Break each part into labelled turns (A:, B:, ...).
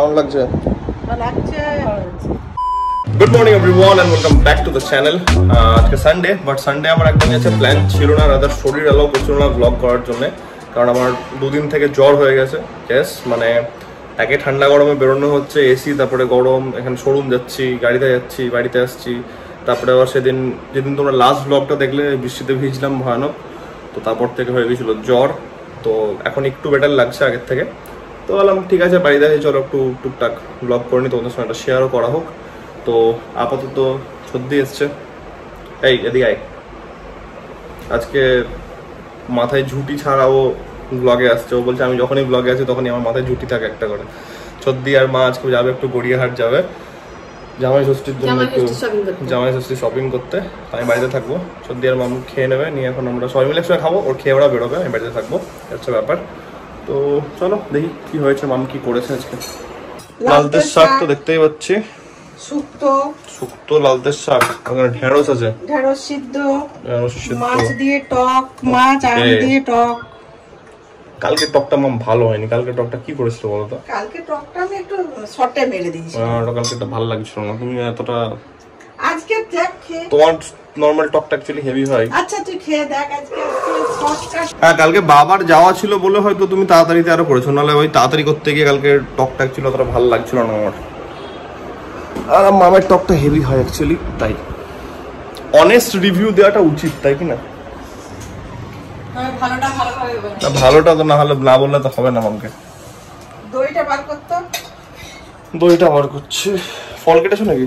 A: কেমন লাগছে? Good morning everyone and welcome back to the channel. আজকে সানডে, বাট সানডে আমার একদমই আছে প্ল্যান ছিল না, রাদার শরীর অ্যালাউ করছিল না ব্লগ করার জন্য, কারণ আমার দুদিন থেকে জ্বর হয়ে গেছে। ইয়েস, মানে একে ঠান্ডা গরমে বেরোনো হচ্ছে, এসি, তারপরে গরম, এখানে শোরুম যাচ্ছি, গাড়িতে যাচ্ছি, বাড়িতে আসছি, তারপরে আবার যেদিন তোমরা লাস্ট ব্লগটা দেখলে বৃষ্টিতে ভিজলাম ভয়ানক, তো তারপর থেকে হয়ে গেছিলো জ্বর। তো এখন একটু বেটার লাগছে আগের থেকে, তো বললাম ঠিক আছে বাড়িতে আসি, চলো একটু টুকটাক ব্লগ করে নিই, তোমাদের সঙ্গে একটা শেয়ারও করা হোক। তো আপাতত সর্দি এসছে, এই এদিকে আয়। আজকে মাথায় ঝুঁটি ছাড়াও ব্লগে আসছে, ও বলছে আমি যখনই ব্লগে আছি তখনই আমার মাথায় ঝুঁটি থাকে একটা করে। সর্দি আর মা আজকে যাবে একটু গড়িয়াহাট যাবে জামাই ষষ্ঠীর জন্য, একটু জামাই ষষ্ঠী শপিং করতে। আমি বাড়িতে থাকবো, সর্দি আর মামু খেয়ে নেবে, নিয়ে এখন আমরা সবাই মিলে একসঙ্গে খাবো, ওর খেয়ে ওরা বেরোবে, আমি বাড়িতে থাকবো, হচ্ছে ব্যাপার। তো চলো দেখি কি হয়েছে, মাম কি করেছে আজকে। লালতের শাক তো দেখতেই পাচ্ছি, শুক্তো লালতের শাক, ওখানে ঢেঁড়স আছে,
B: ঢেঁড়স সিদ্ধ, মাছ দিয়ে টক, মাছ আম দিয়ে টক।
A: কালকে টকটা মাম ভালো হয়নি, কালকে টকটা কি করেছিল বলো তো?
B: কালকে টকটা আমি একটু শর্টে মেরে দিয়েছি,
A: কালকেটা ভালো লাগছিল না, তুমি এতটা।
B: আজকে দেখ খেয়ে,
A: তোমার নরমাল টকটা অ্যাকচুয়ালি হেভি হয়।
B: আচ্ছা তুই খেয়ে দেখ আজকে শর্টকাট।
A: হ্যাঁ, কালকে বাবার যাওয়া ছিল বলে হয়তো তুমি তাড়াতাড়িতে আরো করেছো, নাহলে ওই তাড়াতাড়ি করতে গিয়ে কালকে টকটা অ্যাকচুয়ালি অতটা ভালো লাগছিল না আমার। আর মামের টকটা হেভি হয় অ্যাকচুয়ালি, তাই অনেস্ট রিভিউ দেওয়াটা উচিত, তাই কি না? ভালোটা তো না হলে না বললে তো হবে না মামকে।
B: দইটা বার করতে,
A: দইটা বার করছে। ফল কেটেছো নাকি?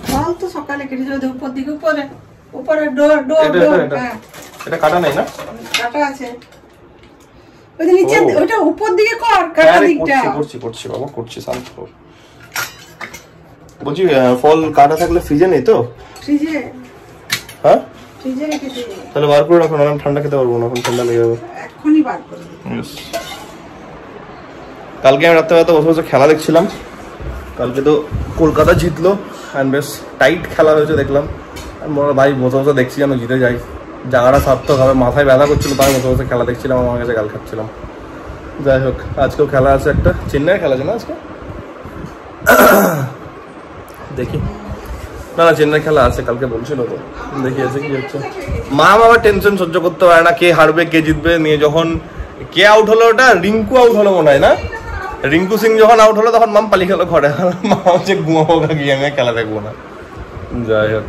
B: ফল তো সকালে কেটেছো, উপর দিকে উপরে
A: এটা কাটা নাই না?
B: কাটা আছে ওই যে নিচে, ওইটা উপর দিকে কর, কাটা দিকটা।
A: করছি বাবা, করছি, শান্ত হও। বলছি ফল কাটা থাকলে ফ্রিজে নেই তো?
B: ফ্রিজে?
A: হ্যাঁ
B: ফ্রিজে রেখেছি।
A: তাহলে বার করে রাখো, না ঠান্ডা খেতে পারবো না, এখন ঠান্ডা লেগে যাবে।
B: এখনই বার করে দিই।
A: কালকে আমি রাত্রে বসে বসে খেলা দেখছিলাম, কালকে তো কলকাতা জিতলো, অ্যান্ড বেশ টাইট খেলা হয়েছে দেখলাম। ভাই বসে বসে দেখছি যেন জিতে যাই, জায়গাটা সার্থক হবে, মাথায় ব্যথা করছিল, তাই বসে বসে খেলা দেখছিলাম, আমার কাছে গাল খাচ্ছিলাম। যাই হোক, আজকেও খেলা আছে একটা, চেন্নাইয়ের খেলা আছে না আজকে, দেখি। না চেন্নাই খেলা আছে কালকে বলছিল তো, দেখি আছে কি হচ্ছে। মা আবার টেনশন সহ্য করতে পারে না, কে হারবে কে জিতবে নিয়ে। যখন কে আউট হলো, ওটা রিঙ্কু আউট হলো মনে হয় না, রিঙ্কু সিং যখন আউট হলো তখন মাম পালিয়ে গেল ঘরে, মা হচ্ছে ঘুমাবো গিয়ে, আমি খেলা দেখবো না। যাই হোক,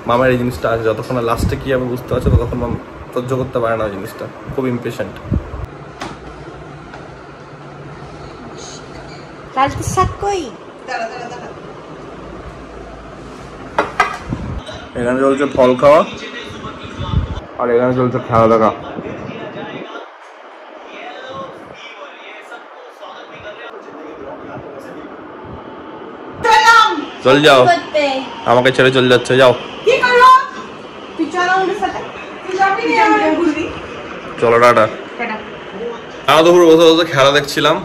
A: মামার এই জিনিসটা আছে, যতক্ষণ লাস্টে কি আমি বুঝতে পারছি ততক্ষণ মাম সহ্য করতে পারে না ওই জিনিসটা, খুব ইম্পেশেন্ট। এখানে চলছে ফল খাওয়া, আর এখানে চলছে খেলা দেখা। চল যাও, আমাকে ছেড়ে চলে যাচ্ছে, যাও। চলো টাটা। সারা দুপুর বসে বসে খেলা দেখছিলাম,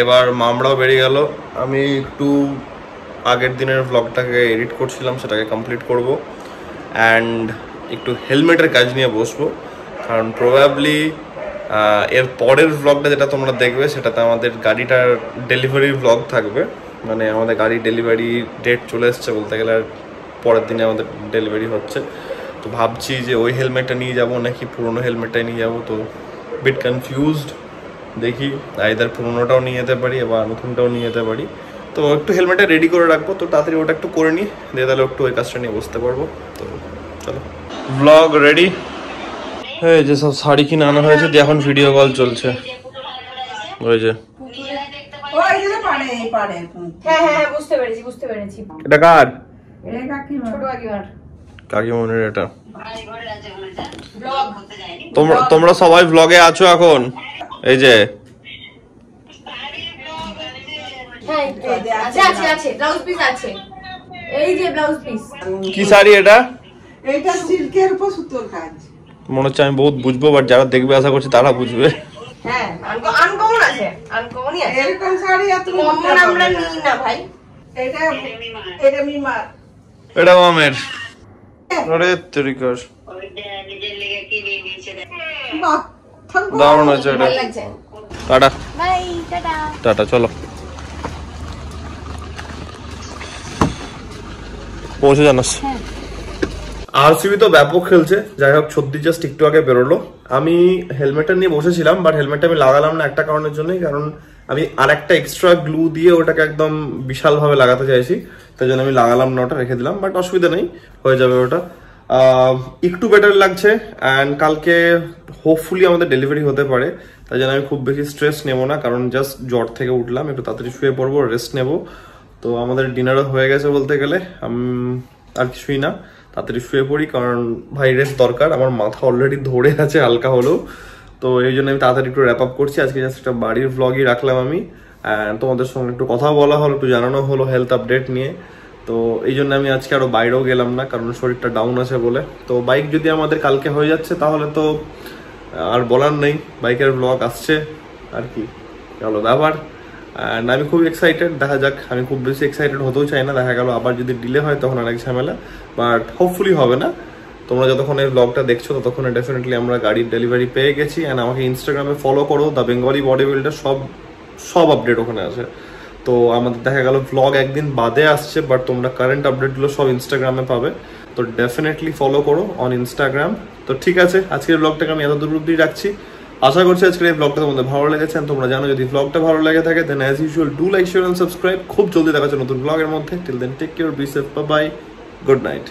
A: এবার মামরাও বেরিয়ে গেল। আমি একটু আগের দিনের ব্লগটাকে এডিট করছিলাম, সেটাকে কমপ্লিট করব, অ্যান্ড একটু হেলমেটের কাজ নিয়ে বসবো, কারণ প্রবাবলি এর পরের ব্লগটা যেটা তোমরা দেখবে সেটাতে আমাদের গাড়িটার ডেলিভারির ব্লগ থাকবে। মানে আমাদের গাড়ি ডেলিভারি ডেট চলে এসছে বলতে গেলে, আর পরের দিনে আমাদের ডেলিভারি হচ্ছে। তো ভাবছি যে ওই হেলমেটটা নিয়ে যাব নাকি পুরোনো হেলমেটটাই নিয়ে যাব, তো বিট কনফিউজড। দেখি আইদার পুরোনোটাও নিয়ে যেতে পারি বা নতুনটাও নিয়ে যেতে পারি, তো একটু হেলমেটটা রেডি করে রাখবো, তো তাড়াতাড়ি ওটা একটু করে নিই, দিয়ে তাহলে একটু ওই কাজটা নিয়ে বসতে পারবো। তো চলো, ব্লগ রেডি। এই যে সব শাড়ি কিনে আনা হয়েছে, দিয়ে এখন ভিডিও কল চলছে। ওই যে এটা কার? কাকিমনির। এটা তোমরা সবাই ব্লগে আছো এখন, এই যে কি শাড়ি এটা?
B: এটা সিল্কের উপর সুতোর কাজ।
A: মনে হচ্ছে আমি বহুত বুঝবো, বাট যারা দেখবে আশা করছি তারা বুঝবে।
B: হ্যাঁ, আনকমন আছে, আনকমনই আছে। এরকম শাড়ি এত কমন আমরা নিই না ভাই। এটা মিমার,
A: এটা মামের। আরে তরিকার দারুণ আছে এটা। Tata, bye, tata, tata. চলো পৌঁছে জানাস। আরসিবি তো ব্যাপক খেলছে, যাই হোক 36 জাস্ট একটু আগে বেরোলো। আমি হেলমেটটা নিয়ে বসেছিলাম, বাট হেলমেটটা আমি লাগালাম না একটা কারণের জন্যই, কারণ আমি আর একটা এক্সট্রা গ্লু দিয়ে ওটাকে একদম বিশাল ভাবে লাগাতে চাইছি, তাই জন্য আমি লাগালাম না, ওটা রেখে দিলাম। বাট অসুবিধা নেই, হয়ে যাবে ওটা। একটু বেটার লাগছে, অ্যান্ড কালকে হোপফুলি আমাদের ডেলিভারি হতে পারে, তাই জন্য আমি খুব বেশি স্ট্রেস নেবো না, কারণ জাস্ট জ্বর থেকে উঠলাম, একটু তাড়াতাড়ি শুয়ে পড়বো, রেস্ট নেবো। তো আমাদের ডিনারও হয়ে গেছে বলতে গেলে, আর কিছুই না, তাড়াতাড়ি শুয়ে পড়ি, কারণ ভাই রেস্ট দরকার। আমার মাথা অলরেডি ধরে আছে হালকা হলেও, তো এই জন্য আমি তাড়াতাড়ি একটু র্যাপ আপ করছি। আজকে জাস্ট একটা বাড়ির ভ্লগই রাখলাম আমি, অ্যান্ড তোমাদের সঙ্গে একটু কথা বলা হলো, একটু জানানো হলো হেলথ আপডেট নিয়ে। তো এই জন্য আমি আজকে আরো বাইরেও গেলাম না, কারণ শরীরটা ডাউন আছে বলে। তো বাইক যদি আমাদের কালকে হয়ে যাচ্ছে তাহলে তো আর বলার নেই, বাইকের ভ্লগ আসছে আর কি, গেল ব্যাপার। অ্যান্ড আমি খুব এক্সাইটেড, দেখা যাক। আমি খুব বেশি এক্সাইটেড হতেও চাই না, দেখা গেল আবার যদি ডিলে হয় তখন অনেক ঝামেলা, বাট হোপফুলি হবে না। তোমরা যতক্ষণ এই ব্লগটা দেখছো ততক্ষণে ডেফিনেটলি আমরা গাড়ির ডেলিভারি পেয়ে গেছি। অ্যান্ড আমাকে ইনস্টাগ্রামে ফলো করো, দ্য বেঙ্গলি বডি বিল্ডার, সব আপডেট ওখানে আছে। তো আমাদের দেখা গেল ভ্লগ একদিন বাদে আসছে, বাট তোমরা কারেন্ট আপডেটগুলো সব ইনস্টাগ্রামে পাবে, তো ডেফিনেটলি ফলো করো অন ইনস্টাগ্রাম। তো ঠিক আছে, আজকের ব্লগটাকে আমি এত দূর অব্দি রাখছি। আশা করছি আজকের এই ব্লগটা তোমাদের ভালো লেগেছে। তোমরা জানো যদি ব্লগটা ভালো লেগে থাকে then as usual do like, share and subscribe. খুব জলদি দেখা যাচ্ছে নতুন ব্লগের মধ্যে। Till then take care, be safe, bye bye, good night.